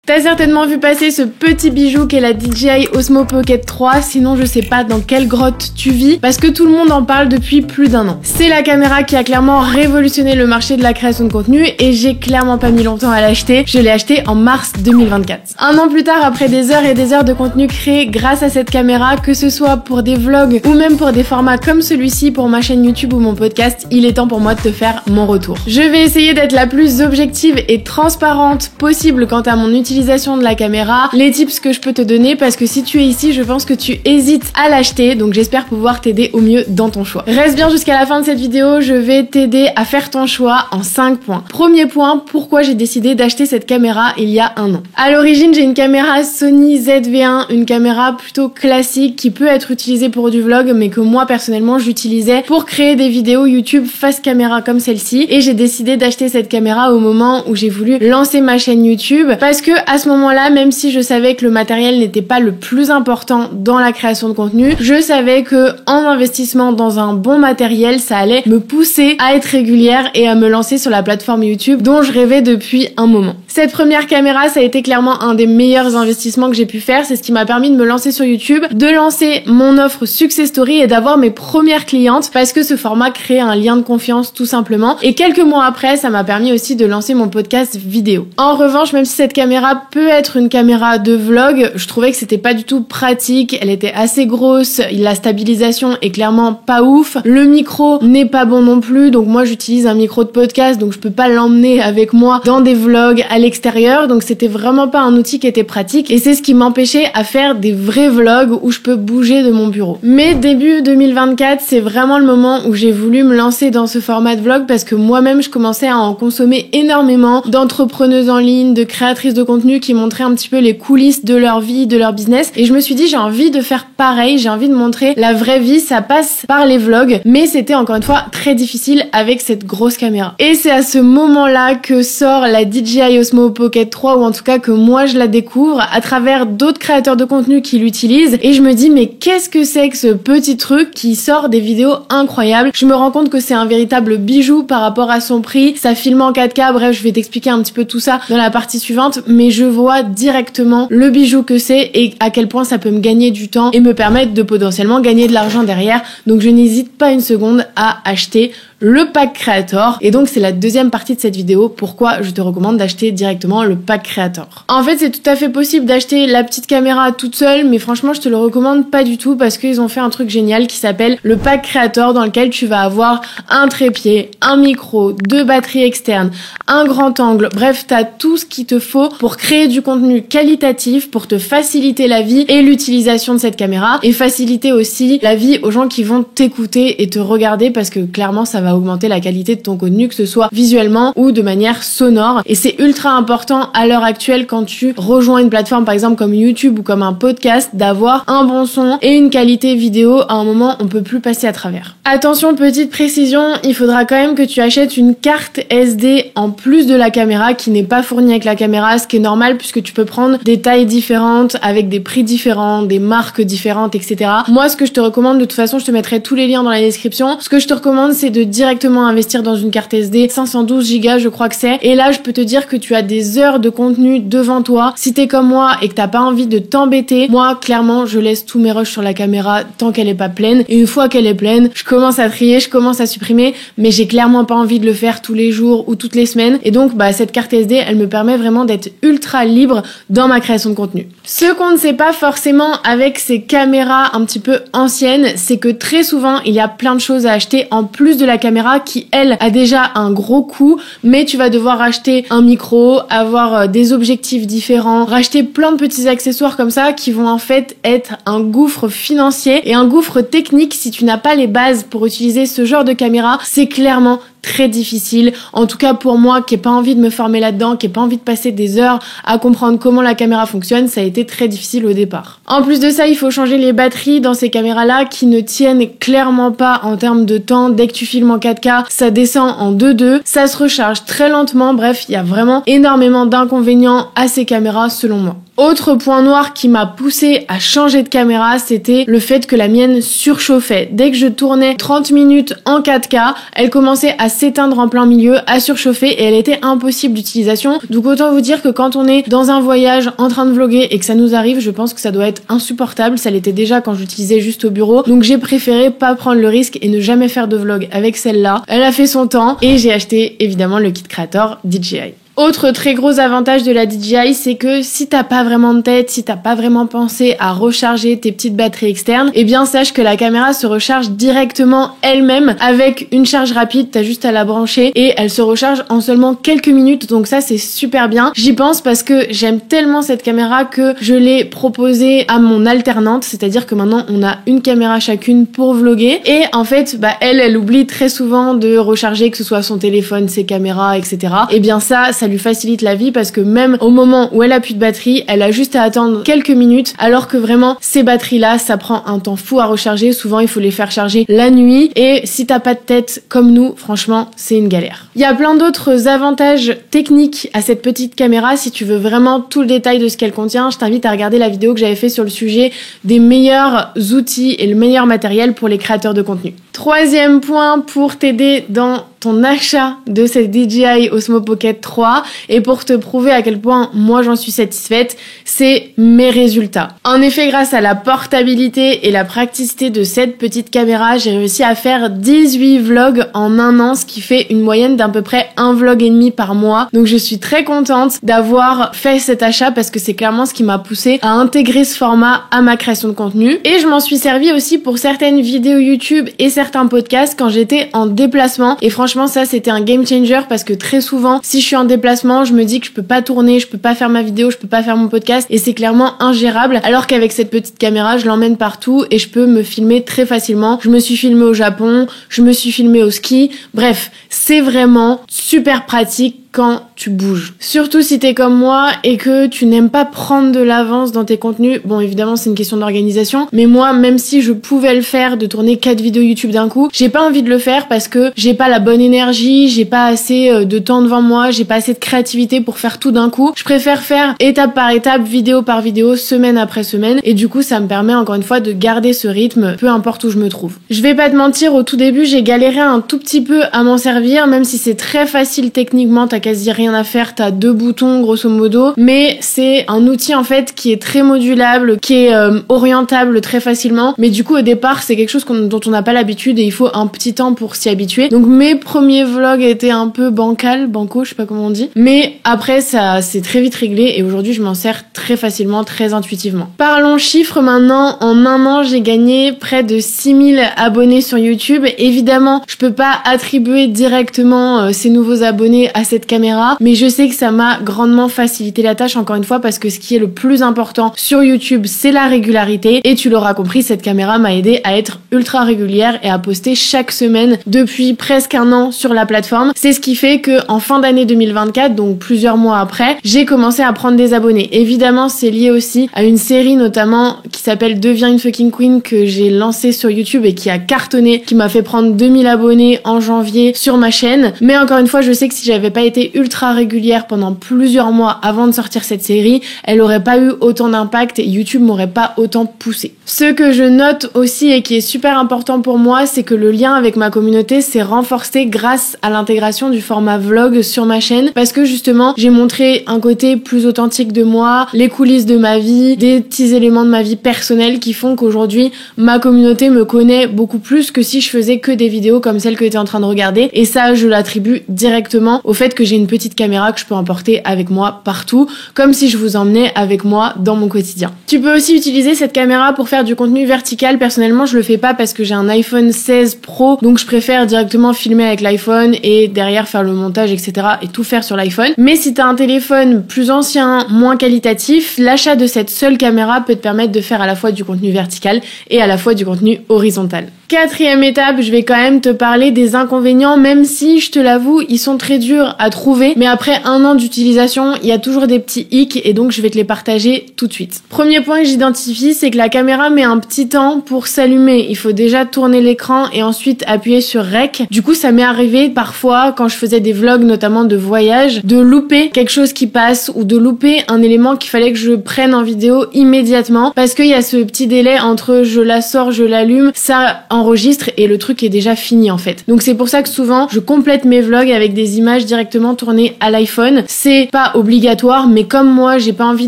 T'as certainement vu passer ce petit bijou qu'est la DJI Osmo Pocket 3, sinon je sais pas dans quelle grotte tu vis, parce que tout le monde en parle depuis plus d'1 an. C'est la caméra qui a clairement révolutionné le marché de la création de contenu et j'ai clairement pas mis longtemps à l'acheter, je l'ai acheté en mars 2024. 1 an plus tard, après des heures et des heures de contenu créé grâce à cette caméra, que ce soit pour des vlogs ou même pour des formats comme celui-ci pour ma chaîne YouTube ou mon podcast, il est temps pour moi de te faire mon retour. Je vais essayer d'être la plus objective et transparente possible quant à mon utilisation de la caméra, les tips que je peux te donner, parce que si tu es ici, je pense que tu hésites à l'acheter, donc j'espère pouvoir t'aider au mieux dans ton choix. Reste bien jusqu'à la fin de cette vidéo, je vais t'aider à faire ton choix en 5 points. Premier point, pourquoi j'ai décidé d'acheter cette caméra il y a 1 an. À l'origine, j'ai une caméra Sony ZV-1, une caméra plutôt classique qui peut être utilisée pour du vlog, mais que moi personnellement j'utilisais pour créer des vidéos YouTube face caméra comme celle-ci, et j'ai décidé d'acheter cette caméra au moment où j'ai voulu lancer ma chaîne YouTube, parce que à ce moment-là, même si je savais que le matériel n'était pas le plus important dans la création de contenu, je savais que en investissement dans un bon matériel, ça allait me pousser à être régulière et à me lancer sur la plateforme YouTube dont je rêvais depuis un moment. Cette première caméra, ça a été clairement un des meilleurs investissements que j'ai pu faire. C'est ce qui m'a permis de me lancer sur YouTube, de lancer mon offre Success Story et d'avoir mes premières clientes, parce que ce format crée un lien de confiance tout simplement. Et quelques mois après, ça m'a permis aussi de lancer mon podcast vidéo. En revanche, même si cette caméra peut être une caméra de vlog, je trouvais que c'était pas du tout pratique, elle était assez grosse, la stabilisation est clairement pas ouf, le micro n'est pas bon non plus, donc moi j'utilise un micro de podcast, donc je peux pas l'emmener avec moi dans des vlogs à l'extérieur, donc c'était vraiment pas un outil qui était pratique, et c'est ce qui m'empêchait à faire des vrais vlogs où je peux bouger de mon bureau. Mais début 2024, c'est vraiment le moment où j'ai voulu me lancer dans ce format de vlog, parce que moi-même je commençais à en consommer énormément d'entrepreneuses en ligne, de créatrices de contenu qui montraient un petit peu les coulisses de leur vie, de leur business, et je me suis dit j'ai envie de faire pareil, j'ai envie de montrer la vraie vie, ça passe par les vlogs, mais c'était encore une fois très difficile avec cette grosse caméra. Et c'est à ce moment-là que sort la DJI Osmo Pocket 3, ou en tout cas que moi je la découvre à travers d'autres créateurs de contenu qui l'utilisent, et je me dis mais qu'est-ce que c'est que ce petit truc qui sort des vidéos incroyables. Je me rends compte que c'est un véritable bijou par rapport à son prix, ça filme en 4K, bref je vais t'expliquer un petit peu tout ça dans la partie suivante, mais je vois directement le bijou que c'est et à quel point ça peut me gagner du temps et me permettre de potentiellement gagner de l'argent derrière, donc je n'hésite pas une seconde à acheter le pack Creator. Et donc c'est la deuxième partie de cette vidéo, pourquoi je te recommande d'acheter directement le pack Creator. En fait c'est tout à fait possible d'acheter la petite caméra toute seule, mais franchement je te le recommande pas du tout, parce qu'ils ont fait un truc génial qui s'appelle le pack Creator, dans lequel tu vas avoir un trépied, un micro, 2 batteries externes, un grand angle, bref t'as tout ce qu'il te faut pour créer du contenu qualitatif, pour te faciliter la vie et l'utilisation de cette caméra, et faciliter aussi la vie aux gens qui vont t'écouter et te regarder, parce que clairement ça va augmenter la qualité de ton contenu, que ce soit visuellement ou de manière sonore, et c'est ultra important à l'heure actuelle quand tu rejoins une plateforme par exemple comme YouTube ou comme un podcast, d'avoir un bon son et une qualité vidéo. À un moment on peut plus passer à travers. Attention, petite précision, il faudra quand même que tu achètes une carte SD en plus de la caméra, qui n'est pas fournie avec la caméra, ce qui est normal puisque tu peux prendre des tailles différentes avec des prix différents, des marques différentes, etc. Moi ce que je te recommande, de toute façon je te mettrai tous les liens dans la description, ce que je te recommande c'est de directement investir dans une carte SD 512 Go je crois que c'est, et là je peux te dire que tu as des heures de contenu devant toi. Si t'es comme moi et que t'as pas envie de t'embêter, moi clairement je laisse tous mes rushs sur la caméra tant qu'elle est pas pleine, et une fois qu'elle est pleine je commence à trier, je commence à supprimer, mais j'ai clairement pas envie de le faire tous les jours ou toutes les semaines, et donc cette carte SD elle me permet vraiment d'être ultra libre dans ma création de contenu. Ce qu'on ne sait pas forcément avec ces caméras un petit peu anciennes, c'est que très souvent il y a plein de choses à acheter en plus de la caméra qui elle a déjà un gros coût, mais tu vas devoir acheter un micro, avoir des objectifs différents, racheter plein de petits accessoires comme ça qui vont en fait être un gouffre financier et un gouffre technique. Si tu n'as pas les bases pour utiliser ce genre de caméra, c'est clairement très difficile, en tout cas pour moi qui n'ai pas envie de me former là-dedans, qui n'ai pas envie de passer des heures à comprendre comment la caméra fonctionne, ça a été très difficile au départ. En plus de ça, il faut changer les batteries dans ces caméras-là qui ne tiennent clairement pas en termes de temps. Dès que tu filmes en 4K, ça descend en 2.2, ça se recharge très lentement, bref, il y a vraiment énormément d'inconvénients à ces caméras selon moi. Autre point noir qui m'a poussé à changer de caméra, c'était le fait que la mienne surchauffait. Dès que je tournais 30 minutes en 4K, elle commençait à s'éteindre en plein milieu, à surchauffer et elle était impossible d'utilisation. Donc autant vous dire que quand on est dans un voyage en train de vlogger et que ça nous arrive, je pense que ça doit être insupportable. Ça l'était déjà quand j'utilisais juste au bureau. Donc j'ai préféré pas prendre le risque et ne jamais faire de vlog avec celle-là. Elle a fait son temps et j'ai acheté évidemment le kit Creator DJI. Autre très gros avantage de la DJI, c'est que si t'as pas vraiment de tête, si t'as pas vraiment pensé à recharger tes petites batteries externes, eh bien sache que la caméra se recharge directement elle-même avec une charge rapide, t'as juste à la brancher et elle se recharge en seulement quelques minutes, donc ça c'est super bien. J'y pense parce que j'aime tellement cette caméra que je l'ai proposée à mon alternante, c'est-à-dire que maintenant on a une caméra chacune pour vlogger et en fait elle oublie très souvent de recharger, que ce soit son téléphone, ses caméras, etc. Et bien ça lui facilite la vie parce que même au moment où elle a plus de batterie, elle a juste à attendre quelques minutes, alors que vraiment ces batteries là ça prend un temps fou à recharger. Souvent il faut les faire charger la nuit et si t'as pas de tête comme nous, franchement c'est une galère. Il y a plein d'autres avantages techniques à cette petite caméra. Si tu veux vraiment tout le détail de ce qu'elle contient, je t'invite à regarder la vidéo que j'avais fait sur le sujet des meilleurs outils et le meilleur matériel pour les créateurs de contenu. Troisième point pour t'aider dans ton achat de cette DJI Osmo Pocket 3 et pour te prouver à quel point moi j'en suis satisfaite, c'est mes résultats. En effet, grâce à la portabilité et la praticité de cette petite caméra, j'ai réussi à faire 18 vlogs en un an, ce qui fait une moyenne d'à peu près un vlog et demi par mois. Donc je suis très contente d'avoir fait cet achat parce que c'est clairement ce qui m'a poussée à intégrer ce format à ma création de contenu. Et je m'en suis servi aussi pour certaines vidéos YouTube et certains podcasts quand j'étais en déplacement. Et franchement, ça c'était un game changer parce que très souvent, si je suis en déplacement, je me dis que je peux pas tourner, je peux pas faire ma vidéo, je peux pas faire mon podcast et c'est clairement ingérable. Alors qu'avec cette petite caméra, je l'emmène partout et je peux me filmer très facilement. Je me suis filmée au Japon, je me suis filmée au ski. Bref, c'est vraiment super pratique quand tu bouges. Surtout si t'es comme moi et que tu n'aimes pas prendre de l'avance dans tes contenus. Bon, évidemment, c'est une question d'organisation, mais moi, même si je pouvais le faire, de tourner 4 vidéos YouTube d'un coup, j'ai pas envie de le faire parce que j'ai pas la bonne énergie, j'ai pas assez de temps devant moi, j'ai pas assez de créativité pour faire tout d'un coup. Je préfère faire étape par étape, vidéo par vidéo, semaine après semaine, et du coup, ça me permet encore une fois de garder ce rythme, peu importe où je me trouve. Je vais pas te mentir, au tout début, j'ai galéré un tout petit peu à m'en servir, même si c'est très facile techniquement, t'as quasi rien à faire, t'as 2 boutons grosso modo, mais c'est un outil en fait qui est très modulable, qui est orientable très facilement, mais du coup au départ c'est quelque chose dont on n'a pas l'habitude et il faut un petit temps pour s'y habituer. Donc mes premiers vlogs étaient un peu banco, je sais pas comment on dit, mais après ça s'est très vite réglé et aujourd'hui je m'en sers très facilement, très intuitivement. Parlons chiffres maintenant. En un an j'ai gagné près de 6000 abonnés sur YouTube. Évidemment je peux pas attribuer directement ces nouveaux abonnés à cette caméra, mais je sais que ça m'a grandement facilité la tâche, encore une fois, parce que ce qui est le plus important sur YouTube, c'est la régularité, et tu l'auras compris, cette caméra m'a aidé à être ultra régulière et à poster chaque semaine depuis presque un an sur la plateforme. C'est ce qui fait que en fin d'année 2024, donc plusieurs mois après, j'ai commencé à prendre des abonnés. Évidemment, c'est lié aussi à une série notamment qui s'appelle Deviens une fucking queen que j'ai lancée sur YouTube et qui a cartonné, qui m'a fait prendre 2000 abonnés en janvier sur ma chaîne. Mais encore une fois, je sais que si j'avais pas été ultra régulière pendant plusieurs mois avant de sortir cette série, elle aurait pas eu autant d'impact et YouTube m'aurait pas autant poussé. Ce que je note aussi et qui est super important pour moi, c'est que le lien avec ma communauté s'est renforcé grâce à l'intégration du format vlog sur ma chaîne, parce que justement j'ai montré un côté plus authentique de moi, les coulisses de ma vie, des petits éléments de ma vie personnelle qui font qu'aujourd'hui ma communauté me connaît beaucoup plus que si je faisais que des vidéos comme celle que tu es en train de regarder, et ça je l'attribue directement au fait que j'ai une petite caméra que je peux emporter avec moi partout, comme si je vous emmenais avec moi dans mon quotidien. Tu peux aussi utiliser cette caméra pour faire du contenu vertical. Personnellement, je le fais pas parce que j'ai un iPhone 16 Pro, donc je préfère directement filmer avec l'iPhone et derrière faire le montage, etc. et tout faire sur l'iPhone. Mais si t'as un téléphone plus ancien, moins qualitatif, l'achat de cette seule caméra peut te permettre de faire à la fois du contenu vertical et à la fois du contenu horizontal. Quatrième étape, je vais quand même te parler des inconvénients, même si, je te l'avoue, ils sont très durs à trouver. Mais après un an d'utilisation, il y a toujours des petits hicks et donc je vais te les partager tout de suite. Premier point que j'identifie, c'est que la caméra met un petit temps pour s'allumer. Il faut déjà tourner l'écran et ensuite appuyer sur Rec. Du coup, ça m'est arrivé parfois, quand je faisais des vlogs, notamment de voyage, de louper quelque chose qui passe ou de louper un élément qu'il fallait que je prenne en vidéo immédiatement parce qu'il y a ce petit délai entre je la sors, je l'allume. Ça, enregistre et le truc est déjà fini en fait. Donc c'est pour ça que souvent je complète mes vlogs avec des images directement tournées à l'iPhone. C'est pas obligatoire, mais comme moi j'ai pas envie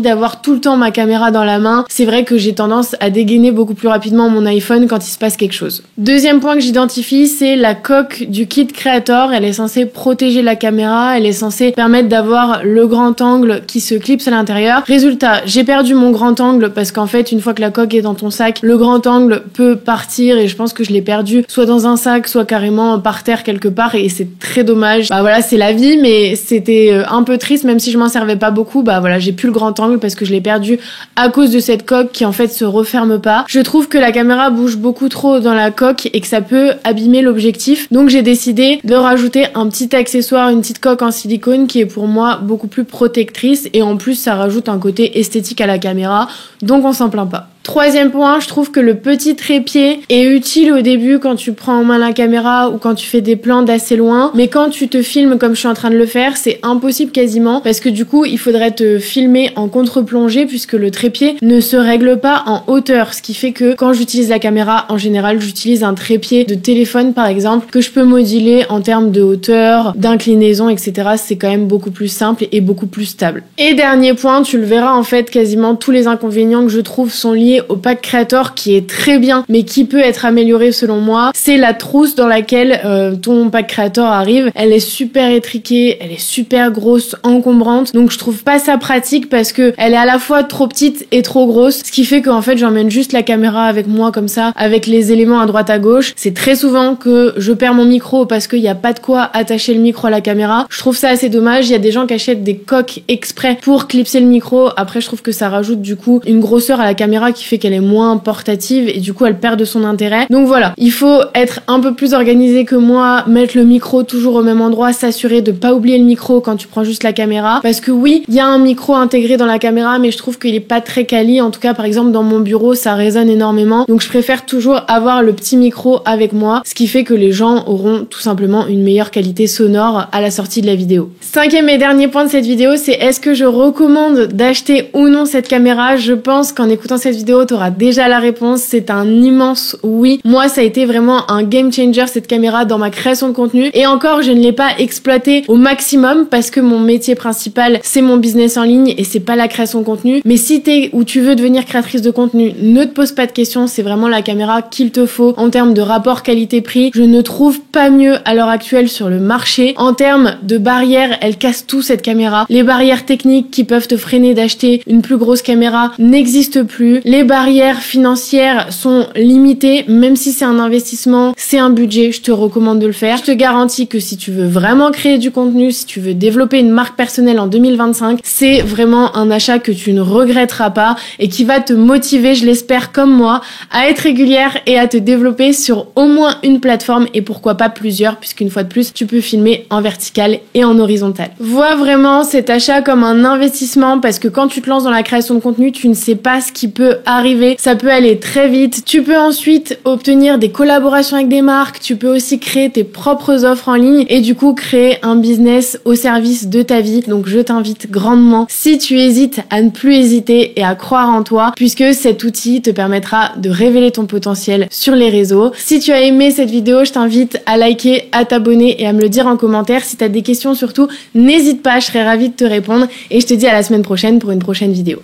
d'avoir tout le temps ma caméra dans la main, c'est vrai que j'ai tendance à dégainer beaucoup plus rapidement mon iPhone quand il se passe quelque chose. Deuxième point que j'identifie, c'est la coque du kit Creator. Elle est censée protéger la caméra, elle est censée permettre d'avoir le grand angle qui se clipse à l'intérieur. Résultat, j'ai perdu mon grand angle parce qu'en fait une fois que la coque est dans ton sac, le grand angle peut partir et je pense que je l'ai perdu soit dans un sac, soit carrément par terre quelque part et c'est très dommage. Bah voilà, c'est la vie, mais c'était un peu triste, même si je m'en servais pas beaucoup. Bah voilà, j'ai plus le grand angle parce que je l'ai perdu à cause de cette coque qui en fait se referme pas. Je trouve que la caméra bouge beaucoup trop dans la coque et que ça peut abîmer l'objectif. Donc j'ai décidé de rajouter un petit accessoire, une petite coque en silicone qui est pour moi beaucoup plus protectrice et en plus ça rajoute un côté esthétique à la caméra. Donc on s'en plaint pas. Troisième point, je trouve que le petit trépied est utile au début quand tu prends en main la caméra ou quand tu fais des plans d'assez loin, mais quand tu te filmes comme je suis en train de le faire, c'est impossible quasiment parce que du coup il faudrait te filmer en contre-plongée puisque le trépied ne se règle pas en hauteur, ce qui fait que quand j'utilise la caméra, en général j'utilise un trépied de téléphone par exemple que je peux moduler en termes de hauteur, d'inclinaison, etc. C'est quand même beaucoup plus simple et beaucoup plus stable. Et dernier point, tu le verras en fait, quasiment tous les inconvénients que je trouve sont liés au pack Creator qui est très bien mais qui peut être amélioré selon moi. C'est la trousse dans laquelle ton pack Creator arrive. Elle est super étriquée, elle est super grosse, encombrante, donc je trouve pas ça pratique parce que elle est à la fois trop petite et trop grosse, ce qui fait qu'en fait j'emmène juste la caméra avec moi comme ça, avec les éléments à droite à gauche. C'est très souvent que je perds mon micro parce qu'il n'y a pas de quoi attacher le micro à la caméra. Je trouve ça assez dommage. Il y a des gens qui achètent des coques exprès pour clipser le micro. Après je trouve que ça rajoute du coup une grosseur à la caméra qui fait qu'elle est moins portative et du coup elle perd de son intérêt. Donc voilà, il faut être un peu plus organisé que moi, mettre le micro toujours au même endroit, s'assurer de pas oublier le micro quand tu prends juste la caméra, parce que oui, il y a un micro intégré dans la caméra mais je trouve qu'il est pas très quali. En tout cas par exemple dans mon bureau ça résonne énormément, donc je préfère toujours avoir le petit micro avec moi, ce qui fait que les gens auront tout simplement une meilleure qualité sonore à la sortie de la vidéo. Cinquième et dernier point de cette vidéo, c'est est-ce que je recommande d'acheter ou non cette caméra. Je pense qu'en écoutant cette vidéo t'auras déjà la réponse, c'est un immense oui. Moi ça a été vraiment un game changer cette caméra dans ma création de contenu et encore je ne l'ai pas exploité au maximum parce que mon métier principal c'est mon business en ligne et c'est pas la création de contenu. Mais si t'es ou tu veux devenir créatrice de contenu, ne te pose pas de questions, c'est vraiment la caméra qu'il te faut en termes de rapport qualité-prix. Je ne trouve pas mieux à l'heure actuelle sur le marché. En termes de barrières, elle casse tout cette caméra. Les barrières techniques qui peuvent te freiner d'acheter une plus grosse caméra n'existent plus. Les barrières financières sont limitées, même si c'est un investissement, c'est un budget, je te recommande de le faire. Je te garantis que si tu veux vraiment créer du contenu, si tu veux développer une marque personnelle en 2025, c'est vraiment un achat que tu ne regretteras pas et qui va te motiver, je l'espère comme moi, à être régulière et à te développer sur au moins une plateforme et pourquoi pas plusieurs, puisqu'une fois de plus, tu peux filmer en vertical et en horizontal. Vois vraiment cet achat comme un investissement parce que quand tu te lances dans la création de contenu, tu ne sais pas ce qui peut arriver. Ça peut aller très vite. Tu peux ensuite obtenir des collaborations avec des marques. Tu peux aussi créer tes propres offres en ligne et du coup créer un business au service de ta vie. Donc je t'invite grandement, si tu hésites, à ne plus hésiter et à croire en toi puisque cet outil te permettra de révéler ton potentiel sur les réseaux. Si tu as aimé cette vidéo, je t'invite à liker, à t'abonner et à me le dire en commentaire. Si tu as des questions surtout, n'hésite pas, je serai ravie de te répondre et je te dis à la semaine prochaine pour une prochaine vidéo.